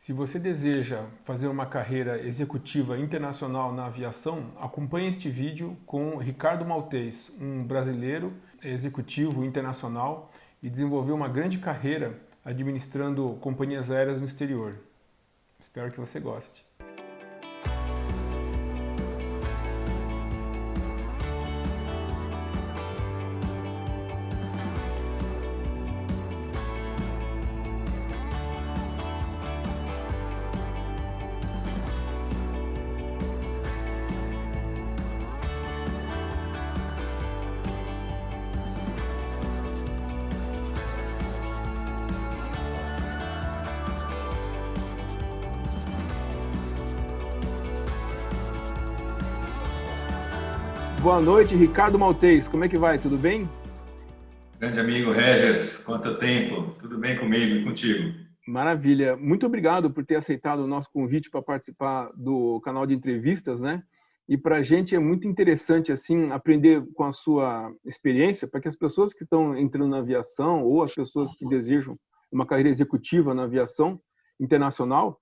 Se você deseja fazer uma carreira executiva internacional na aviação, acompanhe este vídeo com Ricardo Maltês, um brasileiro executivo internacional e desenvolveu uma grande carreira administrando companhias aéreas no exterior. Espero que você goste. Boa noite, Ricardo Maltês. Como é que vai? Tudo bem? Grande amigo Regis, quanto tempo? Tudo bem comigo e contigo? Maravilha. Muito obrigado por ter aceitado o nosso convite para participar do canal de entrevistas, né? E para a gente é muito interessante assim aprender com a sua experiência, para que as pessoas que estão entrando na aviação ou as pessoas que desejam uma carreira executiva na aviação internacional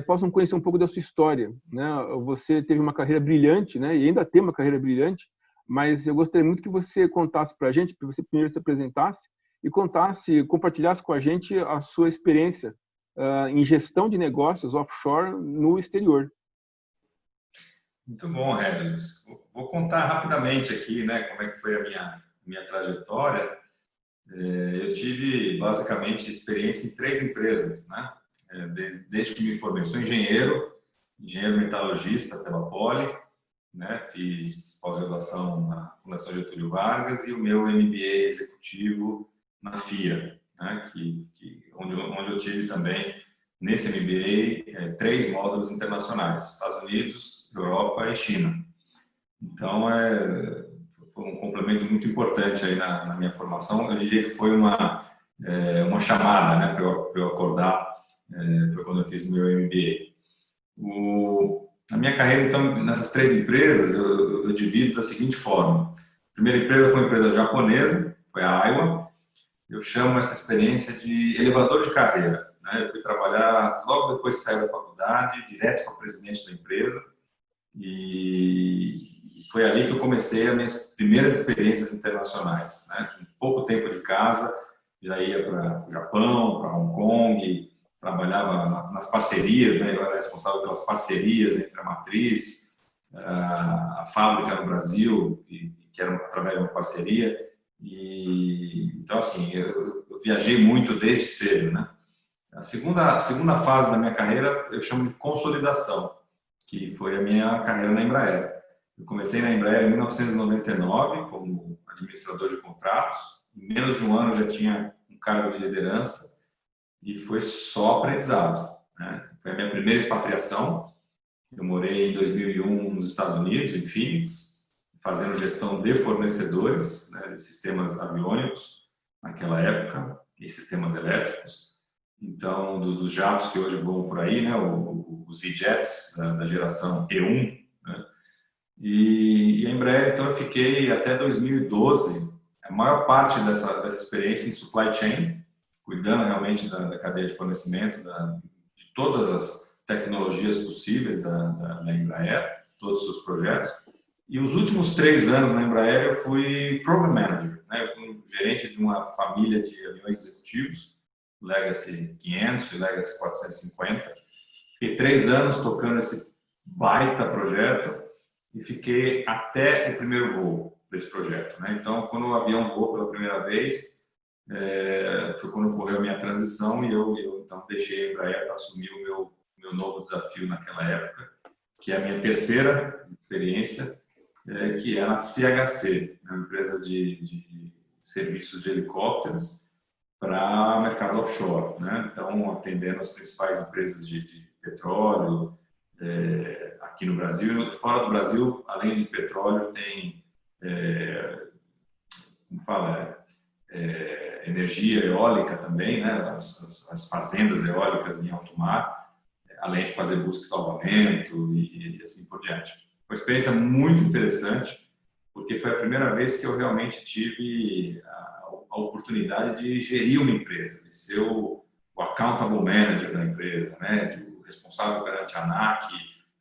possam conhecer um pouco da sua história, né? Você teve uma carreira brilhante, né? E ainda tem uma carreira brilhante, mas eu gostaria muito que você contasse para a gente, que você primeiro se apresentasse e contasse, compartilhasse com a gente a sua experiência em gestão de negócios offshore no exterior. Muito bom, Regis. Vou contar rapidamente aqui, né, como é que foi a minha trajetória. Eu tive basicamente experiência em 3 empresas, né? Desde que me formei, sou engenheiro metalurgista pela Poli, né? Fiz pós-graduação na Fundação Getúlio Vargas e o meu MBA executivo na FIA, né? Onde eu tive também, nesse MBA, 3 módulos internacionais: Estados Unidos, Europa e China. Então, foi um complemento muito importante aí na minha formação. Eu diria que foi uma chamada, né, para eu acordar. Foi quando eu fiz meu MBA. A minha carreira, então, nessas 3 empresas, eu divido da seguinte forma. A primeira empresa foi uma empresa japonesa, foi a Aiwa. Eu chamo essa experiência de elevador de carreira, né? Eu fui trabalhar logo depois que saí da faculdade, direto com a presidente da empresa, e foi ali que eu comecei as minhas primeiras experiências internacionais, né? Com pouco tempo de casa, já ia para o Japão, para Hong Kong, trabalhava nas parcerias, né? Eu era responsável pelas parcerias entre a matriz, a fábrica no Brasil, que era através de uma parceria. Então, assim, eu viajei muito desde cedo, né? A segunda fase da minha carreira eu chamo de consolidação, que foi a minha carreira na Embraer. Eu comecei na Embraer em 1999 como administrador de contratos. Em menos de um ano eu já tinha um cargo de liderança e foi só aprendizado, né? Foi a minha primeira expatriação. Eu morei em 2001 nos Estados Unidos, em Phoenix, fazendo gestão de fornecedores, né, de sistemas aviônicos naquela época e sistemas elétricos. Então, dos jatos que hoje voam por aí, né, os E-Jets da geração E1, né, e a Embraer, então, eu fiquei até 2012, a maior parte dessa experiência em supply chain, cuidando realmente da cadeia de fornecimento, de todas as tecnologias possíveis da Embraer, todos os seus projetos. E os últimos 3 anos na Embraer eu fui Program Manager, né? Eu fui um gerente de uma família de aviões executivos, Legacy 500 e Legacy 450. Fiquei 3 anos tocando esse baita projeto e fiquei até o primeiro voo desse projeto, né? Então, quando o avião voou pela primeira vez, foi quando ocorreu a minha transição e eu então deixei a Embraer para assumir o meu novo desafio naquela época, que é a minha terceira experiência, que é na CHC, uma empresa de serviços de helicópteros para mercado offshore, né? Então, atendendo as principais empresas de petróleo aqui no Brasil. Fora do Brasil, além de petróleo, tem, como fala, energia eólica também, né? As fazendas eólicas em alto mar, além de fazer busca e salvamento e assim por diante. Foi uma experiência muito interessante, porque foi a primeira vez que eu realmente tive a oportunidade de gerir uma empresa, de ser o o accountable manager da empresa, né? O responsável perante a ANAC,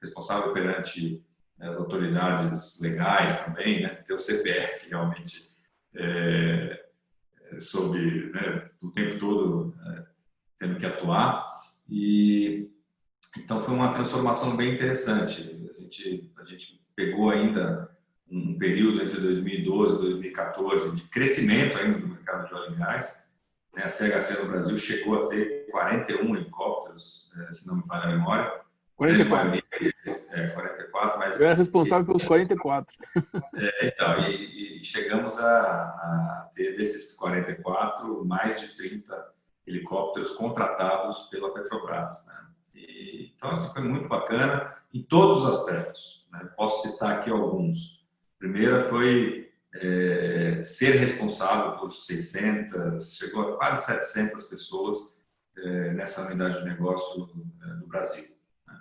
responsável perante as autoridades legais também, né? De ter o CPF realmente sob, né, o tempo todo tendo que atuar. E então foi uma transformação bem interessante. A gente pegou ainda um período entre 2012 e 2014 de crescimento ainda do mercado de óleo e gás. A CHC no Brasil chegou a ter 41 helicópteros, se não me falha a memória. 44. 44, mas... Eu era responsável pelos 44. Então, e chegamos a ter desses 44, mais de 30 helicópteros contratados pela Petrobras, né? Então, assim, foi muito bacana em todos os aspectos, né? Posso citar aqui alguns. Primeira foi ser responsável por 600, chegou a quase 700 pessoas nessa unidade de negócio do Brasil, né?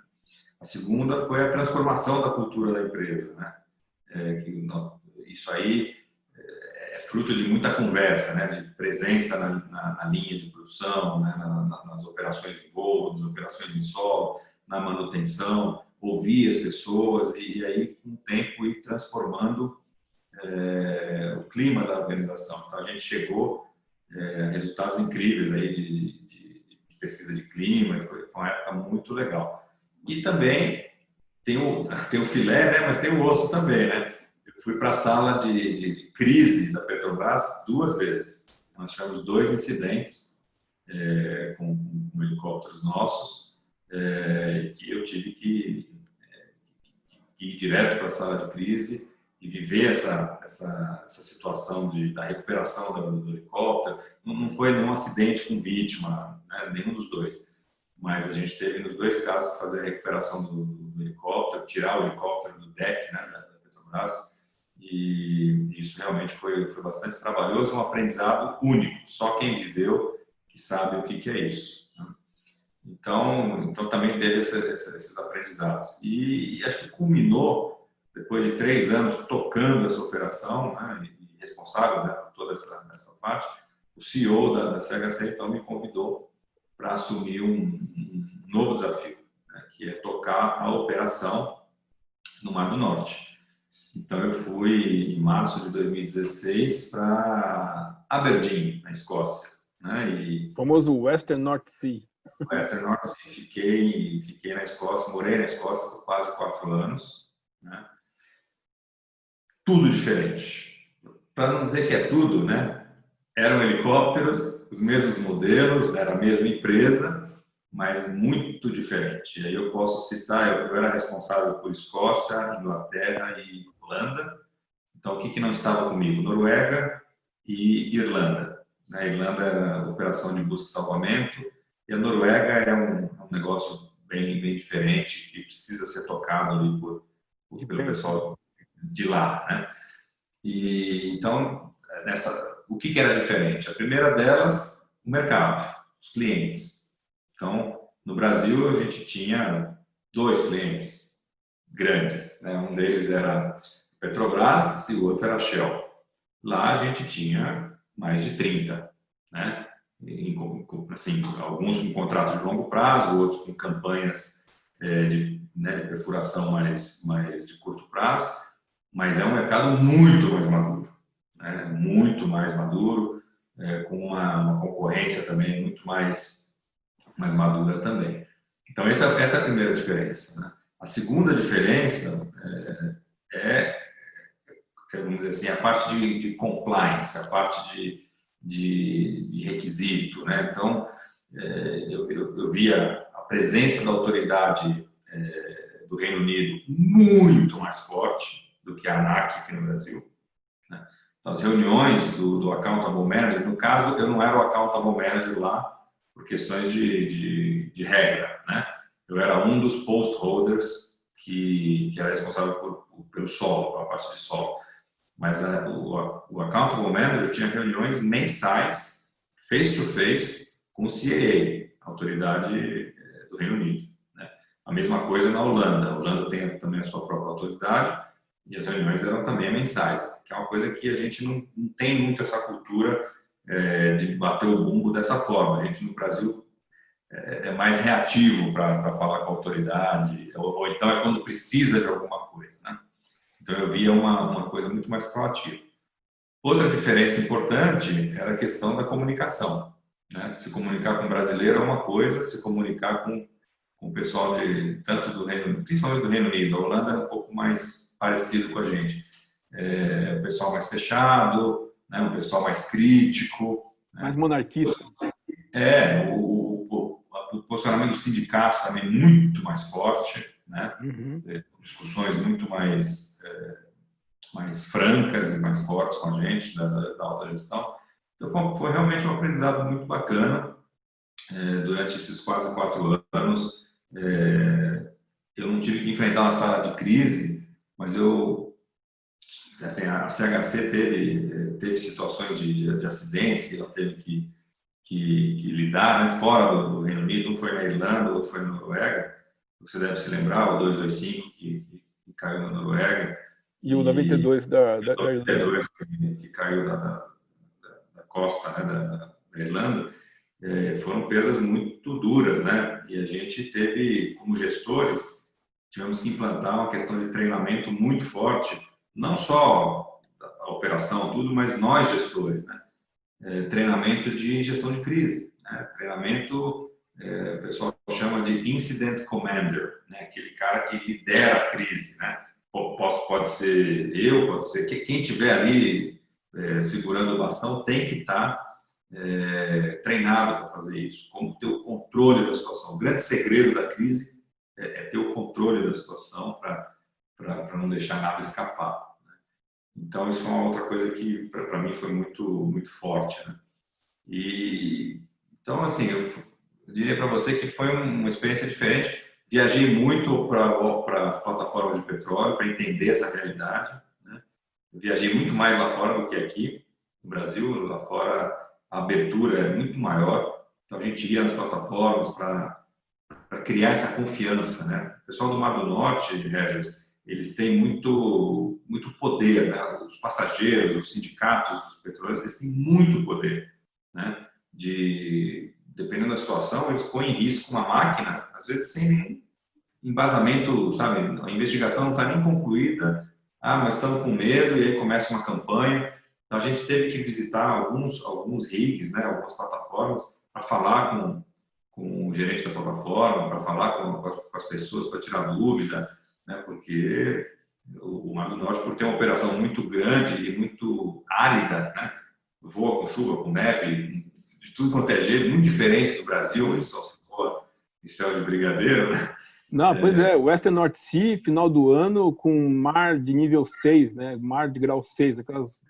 A segunda foi a transformação da cultura da empresa, né? Isso aí é fruto de muita conversa, né? De presença na linha de produção, né? Nas operações em voo, nas operações em solo, na manutenção, ouvir as pessoas e aí, com o tempo, ir transformando o clima da organização. Então, a gente chegou a resultados incríveis aí de pesquisa de clima, e foi uma época muito legal. E também tem o filé, né? Mas tem o osso também, né? Eu fui para a sala de crise da Petrobras 2 vezes. Nós tivemos 2 incidentes com helicópteros nossos, que eu tive que ir direto para a sala de crise e viver essa situação da recuperação do helicóptero. Não foi nenhum acidente com vítima, né? Nenhum dos dois. Mas a gente teve nos 2 casos que fazer a recuperação do helicóptero, tirar o helicóptero do deck, né, da Petrobras. E isso realmente foi bastante trabalhoso, um aprendizado único. Só quem viveu que sabe o que é isso, né? Então também teve esses aprendizados. E acho que culminou, depois de 3 anos tocando essa operação, né, e responsável, né, por toda essa parte, o CEO da CHC então me convidou para assumir um novo desafio, né, que é tocar a operação no Mar do Norte. Então, eu fui em março de 2016 para Aberdeen, na Escócia, né? O famoso Western North Sea. Western North Sea. Fiquei na Escócia, morei na Escócia por quase 4 anos, né? Tudo diferente. Para não dizer que é tudo, né? Eram helicópteros, os mesmos modelos, era a mesma empresa, mas muito diferente. E aí eu posso citar, eu era responsável por Escócia, Inglaterra e Holanda. Então, o que não estava comigo? Noruega e Irlanda. A Irlanda era operação de busca e salvamento, e a Noruega é um negócio bem diferente, que precisa ser tocado ali pelo pessoal de lá, né? E, então, o que era diferente? A primeira delas, o mercado, os clientes. Então, no Brasil, a gente tinha 2 clientes grandes, né? Um deles era Petrobras e o outro era Shell. Lá a gente tinha mais de 30, né? Assim, alguns com contratos de longo prazo, outros com campanhas de perfuração mais de curto prazo, mas é um mercado muito mais maduro, né? Muito mais maduro, com uma concorrência também muito mais madura também. Então, essa é a primeira diferença, né? A segunda diferença vamos dizer assim, a parte de compliance, a parte de requisito, né? Então, eu via a presença da autoridade do Reino Unido muito mais forte do que a ANAC aqui no Brasil, né? Então, as reuniões do Accountable Manager, no caso, eu não era o Accountable Manager lá por questões de regra, né? Eu era um dos post holders que era responsável pelo solo, pela parte de solo. Mas o Accountable Manager tinha reuniões mensais, face-to-face, com o CAA, a autoridade do Reino Unido, né? A mesma coisa na Holanda. A Holanda tem também a sua própria autoridade e as reuniões eram também mensais, que é uma coisa que a gente não tem muito essa cultura de bater o bumbo dessa forma. A gente, no Brasil, é mais reativo para falar com a autoridade, ou então é quando precisa de alguma coisa, né? Então eu via uma coisa muito mais proativa. Outra diferença importante era a questão da comunicação, né? Se comunicar com o brasileiro é uma coisa, se comunicar com o pessoal tanto do principalmente do Reino Unido, a Holanda é um pouco mais parecido com a gente. O pessoal mais fechado, né? O pessoal mais crítico, né? Mais monarquista. O posicionamento do sindicato também muito mais forte, né? Discussões muito mais francas e mais fortes com a gente da alta gestão. Então foi realmente um aprendizado muito bacana durante esses quase 4 anos. Eu não tive que enfrentar uma sala de crise, mas assim, a CHC teve situações de acidentes que ela teve que lidar, né, fora do Reino Unido. Um foi na Irlanda, outro foi na Noruega. Você deve se lembrar, o 225 que caiu na Noruega. E o 92 da Irlanda. Que caiu da costa, né, da Irlanda. Foram perdas muito duras, né? E a gente teve, como gestores, tivemos que implantar uma questão de treinamento muito forte, não só a operação, tudo, mas nós gestores, né? Treinamento de gestão de crise, né? Treinamento, o pessoal chama de incident commander, né? Aquele cara que lidera a crise, né? Pode ser eu, pode ser quem estiver ali segurando o bastão, tem que estar treinado para fazer isso, como ter o controle da situação. O grande segredo da crise é ter o controle da situação para não deixar nada escapar. Então, isso é uma outra coisa que, para mim, foi muito, muito forte, né? Então, assim, eu diria para você que foi uma experiência diferente. Viajei muito para as plataformas de petróleo, para entender essa realidade, né? Eu viajei muito mais lá fora do que aqui, no Brasil. Lá fora, a abertura é muito maior. Então, a gente ia nas plataformas para criar essa confiança, né? O pessoal do Mar do Norte, Regis, eles têm muito poder, né? Os passageiros, os sindicatos dos petroleiros, eles têm muito poder, né? Dependendo da situação, eles põem em risco uma máquina, às vezes sem nenhum embasamento, sabe? A investigação não está nem concluída, mas estamos com medo, e aí começa uma campanha. Então, a gente teve que visitar alguns rigs, né? Algumas plataformas, para falar com o gerente da plataforma, para falar com as pessoas, para tirar dúvida, né? Porque o Mar do Norte, por ter uma operação muito grande e muito árida, né? Voa com chuva, com neve, de tudo quanto é jeito, muito diferente do Brasil, onde só se voa em céu de brigadeiro, né? Não, pois Western North Sea, final do ano, com mar de nível 6, né? Mar de grau 6, aquelas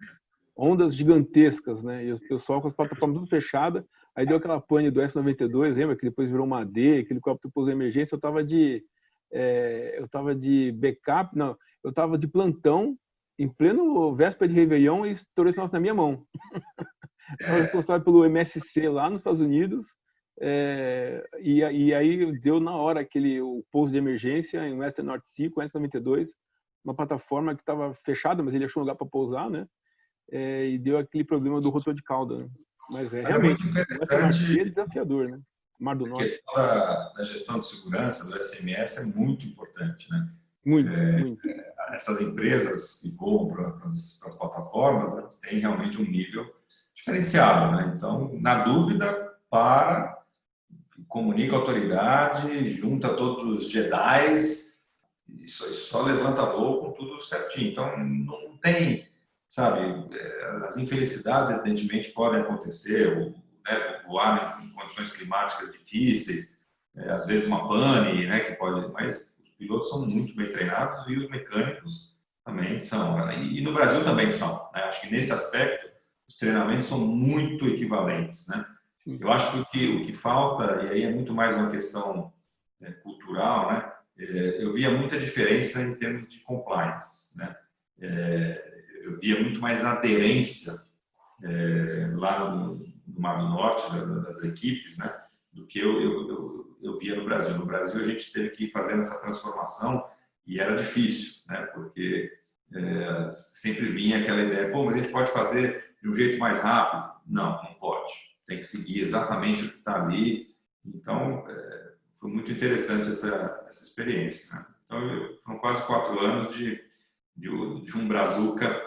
ondas gigantescas, né? E o pessoal com as plataformas tudo fechadas. Aí deu aquela pane do S-92, lembra? Que depois virou uma D, aquele helicóptero pousou em emergência. Eu tava de backup, não, eu tava de plantão, em pleno véspera de Réveillon, e estourou esse negócio na minha mão. Eu estava responsável pelo MSC lá nos Estados Unidos, e aí deu na hora o pouso de emergência em Western North Sea com S-92, uma plataforma que estava fechada, mas ele achou um lugar para pousar, né? E deu aquele problema do rotor de cauda, né? Mas realmente, Western North Sea é desafiador, né? Mar do Norte. A questão da gestão de segurança do SMS é muito importante, né? Muito. Essas empresas que voam para as plataformas, elas têm realmente um nível diferenciado, né? Então, na dúvida, comunica a autoridade, junta todos os Jedis e só levanta voo com tudo certinho. Então, não tem, sabe, as infelicidades, evidentemente, podem acontecer, né, voar em condições climáticas difíceis, às vezes uma pane, né, que pode, mas os pilotos são muito bem treinados e os mecânicos também são, e no Brasil também são, né? Acho que nesse aspecto os treinamentos são muito equivalentes, né? Eu acho que o que falta, e aí é muito mais uma questão cultural, né? Eu via muita diferença em termos de compliance, né? Eu via muito mais aderência lá no Mar do Norte, das equipes, né? Do que eu via no Brasil. No Brasil, a gente teve que ir fazendo essa transformação e era difícil, né? Porque sempre vinha aquela ideia, pô, mas a gente pode fazer de um jeito mais rápido? Não pode. Tem que seguir exatamente o que está ali Então, foi muito interessante essa experiência, né? Então, foram quase 4 anos de um brazuca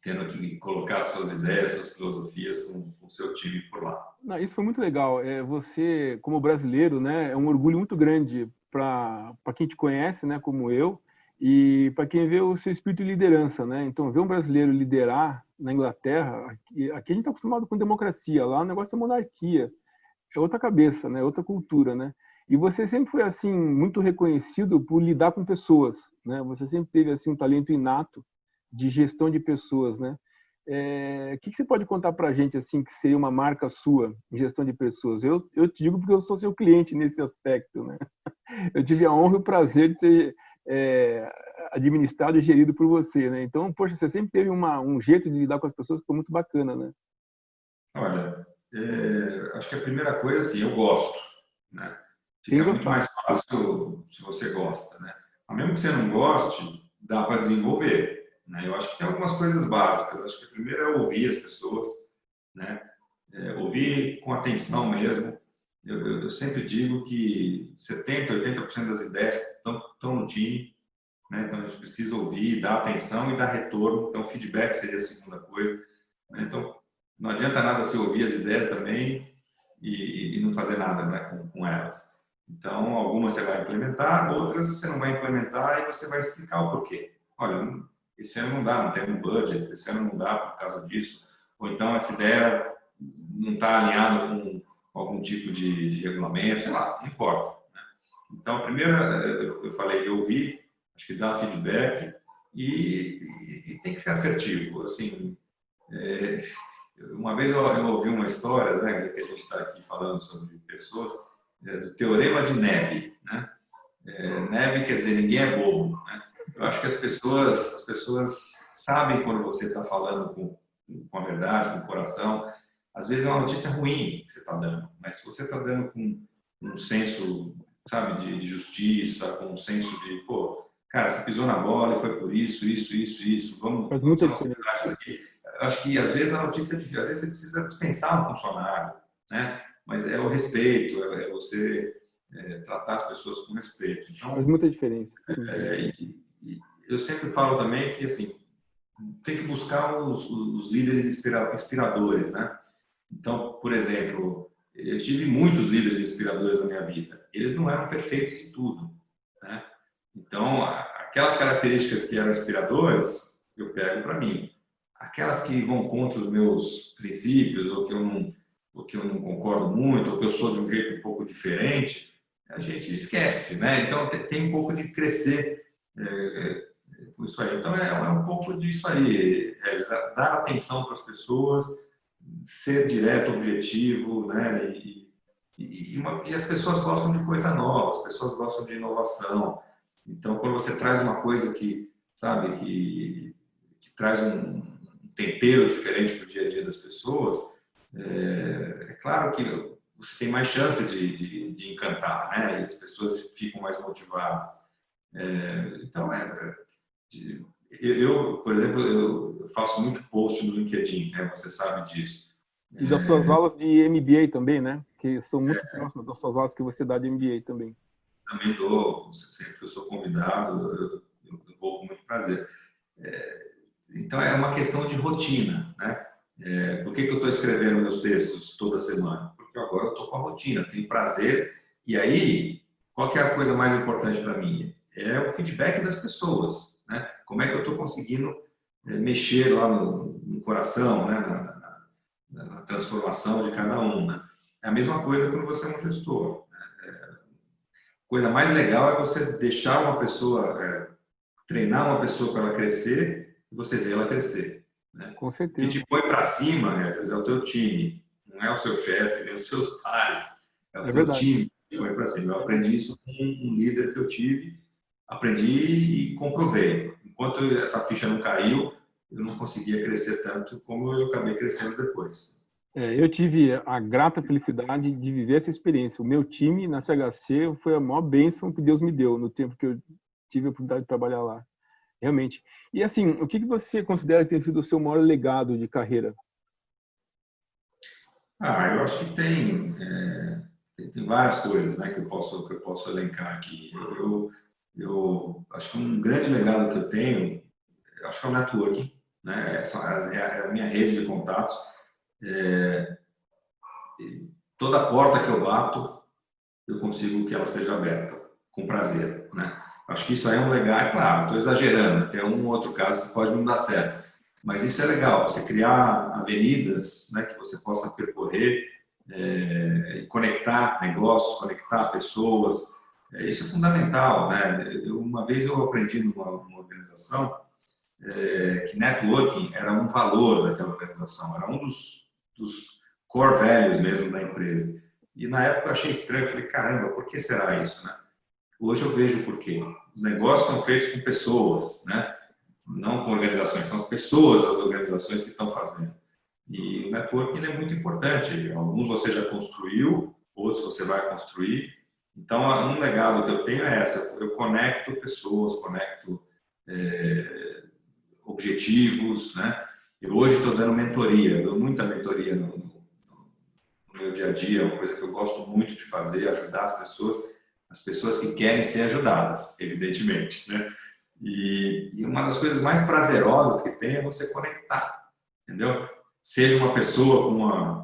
tendo que colocar suas ideias, suas filosofias com o seu time por lá. Não, isso foi muito legal. Você, como brasileiro, né, é um orgulho muito grande para quem te conhece, né, como eu, e para quem vê o seu espírito de liderança, né? Então, ver um brasileiro liderar na Inglaterra, aqui a gente está acostumado com democracia, lá o negócio é monarquia, é outra cabeça, né? Outra cultura, né? E você sempre foi assim muito reconhecido por lidar com pessoas, né? Você sempre teve assim um talento inato de gestão de pessoas, né? O que você pode contar para a gente assim que seria uma marca sua em gestão de pessoas? Eu te digo porque eu sou seu cliente nesse aspecto, né? Eu tive a honra e o prazer de ser administrado e gerido por você, né? Então, poxa, você sempre teve um jeito de lidar com as pessoas que foi muito bacana, né? Olha, acho que a primeira coisa, assim, eu gosto, né? Tem Fica muito gostado. mais fácil se você gosta, né? Mas mesmo que você não goste, dá para desenvolver, né? Eu acho que tem algumas coisas básicas. Acho que a primeira é ouvir as pessoas, né? Ouvir com atenção mesmo. Eu sempre digo que 70%, 80% das ideias estão no time, né? Então a gente precisa ouvir, dar atenção e dar retorno. Então, feedback seria a segunda coisa, né? Então, não adianta nada se ouvir as ideias também e não fazer nada, né, com elas. Então, algumas você vai implementar, outras você não vai implementar e você vai explicar o porquê. Olha, esse ano não dá, não tem um budget, esse ano não dá por causa disso. Ou então, essa ideia não está alinhada com algum tipo de regulamento, sei lá, não importa, né? Então, a primeira, eu falei de ouvir, acho que dar feedback e tem que ser assertivo. Assim, uma vez eu ouvi uma história, né, que a gente está aqui falando sobre pessoas, do Teorema de Nebe, né? Nebe quer dizer ninguém é bobo, né? Eu acho que as pessoas sabem quando você está falando com a verdade, com o coração. Às vezes é uma notícia ruim que você está dando, mas se você está dando com um senso, sabe, de justiça, com um senso de, pô, cara, você pisou na bola e foi por isso, vamos Faz usar muita a nossa diferença. verdade aqui. Eu acho que às vezes a notícia é difícil, às vezes você precisa dispensar um funcionário, né? Mas é o respeito, é você tratar as pessoas com respeito. Faz Então, muita diferença. Sim. e eu sempre falo também que assim tem que buscar os líderes inspiradores, né? Então, por exemplo, eu tive muitos líderes inspiradores na minha vida. Eles não eram perfeitos em tudo, né? Então, aquelas características que eram inspiradoras, eu pego para mim. Aquelas que vão contra os meus princípios, ou que eu não concordo muito, ou que eu sou de um jeito um pouco diferente, a gente esquece, né? Então, tem um pouco de crescer com isso aí. Então, é um pouco disso aí, dar atenção para as pessoas, ser direto, objetivo, né? E as pessoas gostam de coisa nova, as pessoas gostam de inovação. Então, quando você traz uma coisa que, sabe, que traz um tempero diferente para o dia a dia das pessoas, claro que você tem mais chance de encantar, né? E as pessoas ficam mais motivadas. Então, por exemplo, eu faço muito post no LinkedIn, né? Você sabe disso. E das suas aulas de MBA também, né? Que são muito próximas das suas aulas que você dá de MBA também. Também dou, sempre que eu sou convidado, eu vou com muito prazer. Então, é uma questão de rotina, né? Por que eu estou escrevendo meus textos toda semana? Porque agora eu estou com a rotina, tenho prazer. E aí, qual que é a coisa mais importante para mim? É o feedback das pessoas, né? Como é que eu estou conseguindo mexer lá no coração, né? Na transformação de cada um, né? É a mesma coisa quando você é um gestor. Coisa mais legal é você deixar uma pessoa, treinar uma pessoa para ela crescer e você ver ela crescer, né? Com O que certeza. te põe para cima, é o teu time, não é o seu chefe, nem os seus pares, é o É teu verdade. time que te põe para cima. Eu aprendi isso com um líder que eu tive, aprendi e comprovei. Enquanto essa ficha não caiu, eu não conseguia crescer tanto como eu acabei crescendo depois. Eu tive a grata felicidade de viver essa experiência. O meu time na CHC foi a maior bênção que Deus me deu no tempo que eu tive a oportunidade de trabalhar lá. Realmente. E assim, o que você considera ter sido o seu maior legado de carreira? Eu acho que tem várias coisas, né, que eu posso elencar aqui. Eu acho que um grande legado que eu tenho, eu acho que é o networking, né? É a minha rede de contatos. Toda porta que eu bato, eu consigo que ela seja aberta, com prazer, né? Acho que isso aí é um legado, claro, estou exagerando, tem um outro caso que pode não dar certo, mas isso é legal, você criar avenidas, né, que você possa percorrer, conectar negócios, conectar pessoas, isso é fundamental, né? Uma vez eu aprendi numa organização que networking era um valor daquela organização, era um dos core values mesmo da empresa. E na época eu achei estranho, eu falei, caramba, por que será isso, né? Hoje eu vejo por quê. Os negócios são feitos com pessoas, né? Não com organizações, são as pessoas das organizações que estão fazendo. E o networking é muito importante. Alguns você já construiu, outros você vai construir. Então, um legado que eu tenho é essa. Eu conecto pessoas, conecto objetivos, né? Eu hoje estou dando mentoria, dou muita mentoria no meu dia a dia, é uma coisa que eu gosto muito de fazer, ajudar as pessoas que querem ser ajudadas, evidentemente, né? E uma das coisas mais prazerosas que tem é você conectar, entendeu? Seja uma pessoa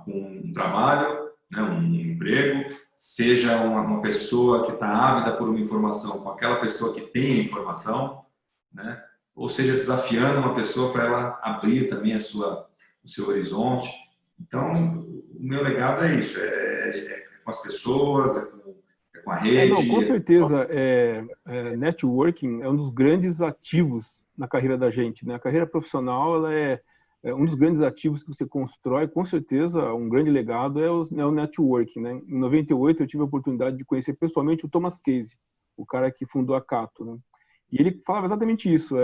com um trabalho, né, um emprego, seja uma pessoa que está ávida por uma informação com aquela pessoa que tem a informação, né? Ou seja, desafiando uma pessoa para ela abrir também o seu horizonte. Então, o meu legado é isso, é com as pessoas, é com a rede. Não, com certeza, networking é um dos grandes ativos na carreira da gente, né? A carreira profissional, ela é um dos grandes ativos que você constrói, com certeza, um grande legado é o networking, né? Em 98, eu tive a oportunidade de conhecer pessoalmente o Thomas Casey, o cara que fundou a Cato, né? E ele falava exatamente isso,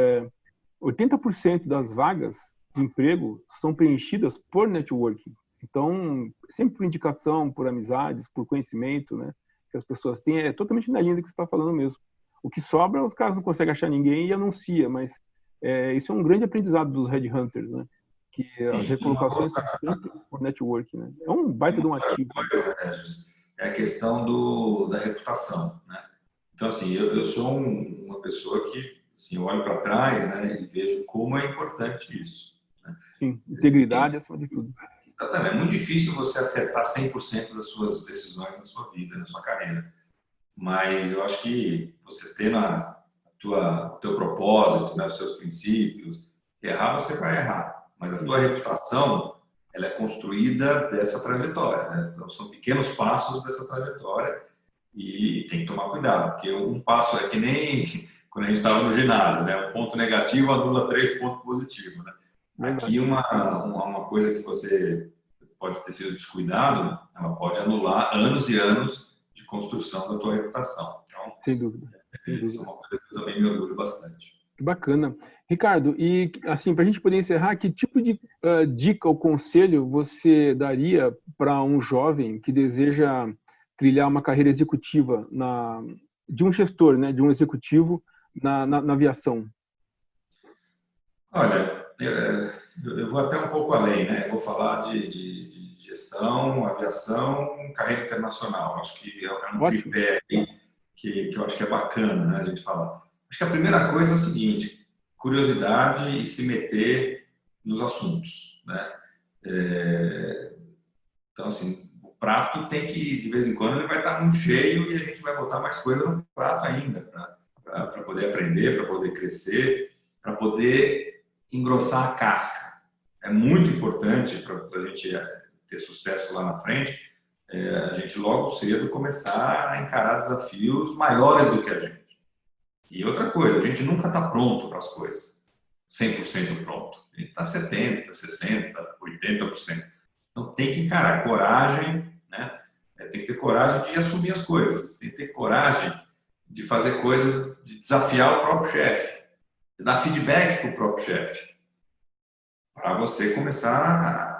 80% das vagas de emprego são preenchidas por networking. Então, sempre por indicação, por amizades, por conhecimento, né, que as pessoas têm, é totalmente na linha do que você está falando mesmo. O que sobra, os caras não conseguem achar ninguém e anuncia, mas isso é um grande aprendizado dos headhunters, né, que as recolocações são sempre por networking, né. É um baita de um ativo. É a questão da reputação, né. Então, assim, eu sou uma pessoa que, assim, eu olho para trás, né, e vejo como é importante isso, né? Sim, integridade acima de tudo. Exatamente. É muito difícil você acertar 100% das suas decisões na sua vida, na sua carreira. Mas eu acho que você ter o teu propósito, né, os seus princípios, errar você vai errar. Mas a tua reputação, ela é construída dessa trajetória, né? Então, são pequenos passos dessa trajetória e tem que tomar cuidado, porque um passo é que nem quando a gente estava no ginásio, né? Um ponto negativo anula 3 pontos positivos, né? Aqui, uma coisa que você pode ter sido descuidado, ela pode anular anos e anos de construção da tua reputação. Então, sem dúvida. Isso é uma coisa que eu também me orgulho bastante. Que bacana. Ricardo, e assim, para a gente poder encerrar, que tipo de dica ou conselho você daria para um jovem que deseja trilhar uma carreira executiva de um gestor, né, de um executivo na aviação? Olha, eu vou até um pouco além, né? Eu vou falar de gestão, aviação, carreira internacional. Acho que é um tripé que eu acho que é bacana, né, a gente falar. Acho que a primeira coisa é o seguinte: curiosidade e se meter nos assuntos, né? Então, assim, o prato tem que, de vez em quando, ele vai estar muito cheio e a gente vai botar mais coisa no prato ainda, para poder aprender, para poder crescer, para poder engrossar a casca. É muito importante para a gente ter sucesso lá na frente, a gente logo cedo começar a encarar desafios maiores do que a gente. E outra coisa, a gente nunca está pronto para as coisas, 100% pronto. A gente está 70%, 60%, 80%. Então tem que encarar, coragem, né? Tem que ter coragem de assumir as coisas, tem que ter coragem de fazer coisas, de desafiar o próprio chefe, de dar feedback para o próprio chefe, para você começar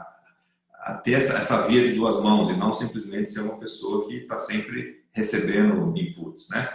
a ter essa via de duas mãos e não simplesmente ser uma pessoa que está sempre recebendo inputs, né?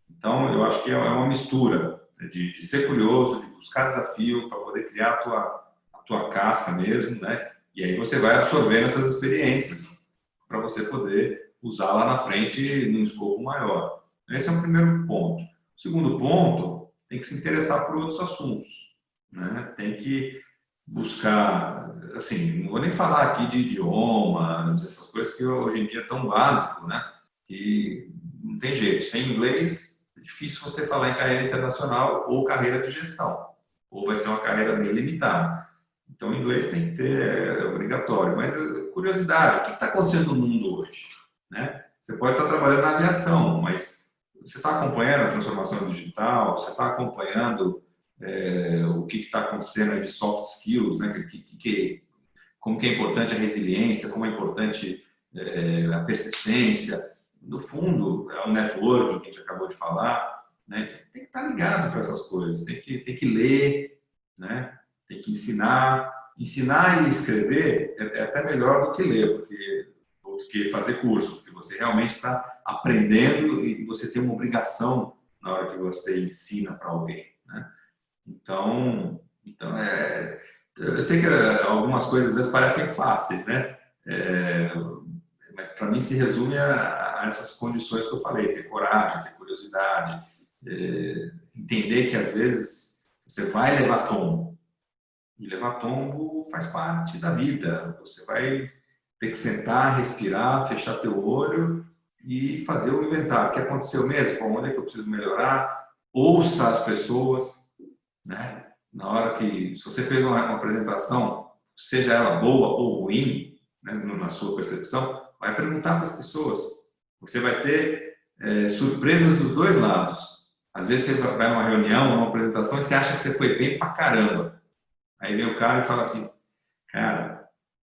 Então, eu acho que é uma mistura de ser curioso, de buscar desafio para poder criar a tua casca mesmo, né? E aí você vai absorvendo essas experiências para você poder usar lá na frente num escopo maior. Esse é o primeiro ponto. O segundo ponto, tem que se interessar por outros assuntos, né? Tem que buscar, assim, não vou nem falar aqui de idioma, essas coisas que hoje em dia é tão básico, né? Que não tem jeito. Sem inglês, é difícil você falar em carreira internacional ou carreira de gestão. Ou vai ser uma carreira bem limitada. Então, o inglês tem que ter, é obrigatório. Mas, curiosidade, o que está acontecendo no mundo hoje? Né? Você pode estar trabalhando na aviação, mas você está acompanhando a transformação digital, você está acompanhando o que está acontecendo de soft skills, né? Como que é importante a resiliência, como é importante a persistência. No fundo, é o networking que a gente acabou de falar, né? Tem que estar ligado para essas coisas, tem que ler, né? Tem que ensinar. Ensinar e escrever é até melhor do que ler, do que fazer curso, porque você realmente está aprendendo e você tem uma obrigação na hora que você ensina para alguém, né? Então eu sei que algumas coisas às vezes parecem fáceis, né? Mas para mim se resume a essas condições que eu falei: ter coragem, ter curiosidade, entender que às vezes você vai levar tombo. E levar tombo faz parte da vida. Você vai ter que sentar, respirar, fechar teu olho e fazer o inventário. O que aconteceu mesmo? Bom, onde é que eu preciso melhorar? Ouça as pessoas, né? Na hora que, se você fez uma apresentação, seja ela boa ou ruim, né, na sua percepção, vai perguntar para as pessoas. Você vai ter surpresas dos dois lados. Às vezes você vai numa reunião, numa apresentação, e você acha que você foi bem pra caramba. Aí vem o cara e fala assim: cara,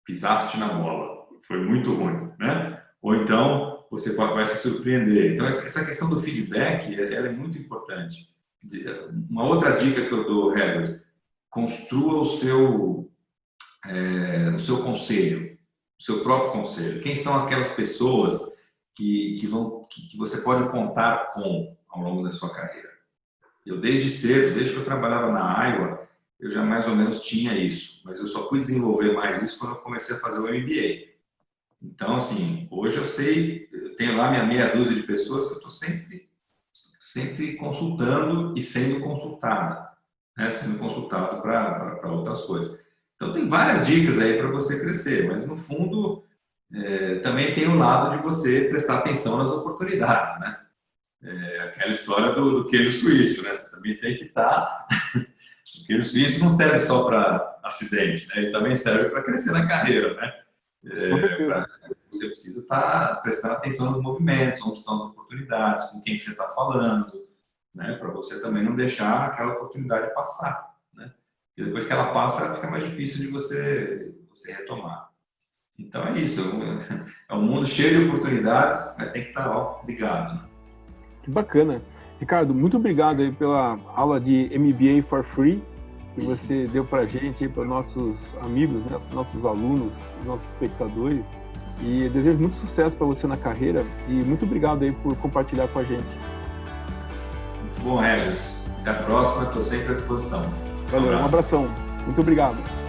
pisaste na bola, foi muito ruim, né? Ou então você vai se surpreender. Então essa questão do feedback, ela é muito importante. Uma outra dica que eu dou, Heathers: construa o seu conselho, o seu próprio conselho. Quem são aquelas pessoas que você pode contar com ao longo da sua carreira? Eu desde cedo, desde que eu trabalhava na Iowa, eu já mais ou menos tinha isso, mas eu só fui desenvolver mais isso quando eu comecei a fazer o MBA. Então, assim, hoje eu sei, eu tenho lá minha meia dúzia de pessoas que eu estou sempre consultando e sendo consultado, né? Sendo consultado para outras coisas. Então, tem várias dicas aí para você crescer, mas no fundo, também tem o lado de você prestar atenção nas oportunidades, né? Aquela história do queijo suíço, né? Você também tem que estar... O queijo suíço não serve só para acidente, né? Ele também serve para crescer na carreira, né? Você precisa estar prestando atenção nos movimentos, onde estão as oportunidades, com quem que você está falando, né? Para você também não deixar aquela oportunidade passar, né? E depois que ela passa, fica mais difícil de você retomar. Então é isso. É um mundo cheio de oportunidades, mas tem que estar ligado, né? Que bacana. Ricardo, muito obrigado aí pela aula de MBA for Free que você deu para a gente, para nossos amigos, né, nossos alunos, nossos espectadores. E eu desejo muito sucesso para você na carreira e muito obrigado aí por compartilhar com a gente. Muito bom, Regis. Até a próxima, estou sempre à disposição. Valeu, um abração. Muito obrigado.